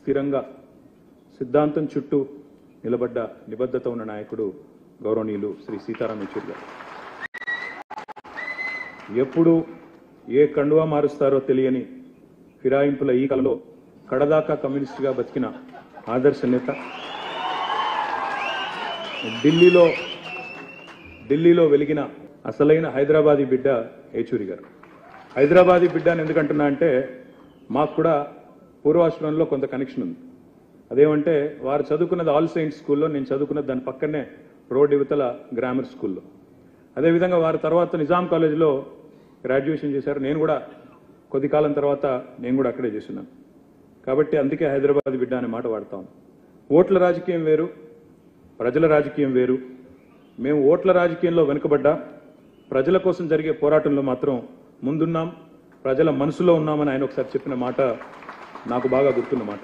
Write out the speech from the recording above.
స్థిరంగా సిద్ధాంతం చుట్టూ నిలబడ్డ నిబద్ధత ఉన్న నాయకుడు గౌరవనీయులు శ్రీ సీతారాం యెచూరి గారు. ఎప్పుడు ఏ కండువా మారుస్తారో తెలియని ఫిరాయింపుల ఈ కలలో కడదాకా కమ్యూనిస్టుగా బతికిన ఆదర్శ నేత, ఢిల్లీలో వెలిగిన అసలైన హైదరాబాదీ బిడ్డ యెచూరి గారు. హైదరాబాదీ బిడ్డ అని ఎందుకంటున్నా అంటే మాకు కూడా పూర్వాశ్రమంలో కొంత కనెక్షన్ ఉంది. అదేమంటే వారు చదువుకున్నది ఆల్ సెయింట్స్ స్కూల్లో, నేను చదువుకున్నది దాని పక్కనే రోడ్ యువతల గ్రామర్ స్కూల్లో. అదేవిధంగా వారు తర్వాత నిజాం కాలేజీలో గ్రాడ్యుయేషన్ చేశారు. నేను కూడా కొద్ది కాలం తర్వాత నేను కూడా అక్కడే చేస్తున్నాను. కాబట్టి అందుకే హైదరాబాద్ బిడ్డ అనే మాట వాడతాం. ఓట్ల రాజకీయం వేరు, ప్రజల రాజకీయం వేరు. మేము ఓట్ల రాజకీయంలో వెనుకబడ్డా ప్రజల కోసం జరిగే పోరాటంలో మాత్రం ముందున్నాం, ప్రజల మనసులో ఉన్నామని ఆయన ఒకసారి చెప్పిన మాట నాకు బాగా గుర్తున్న మాట.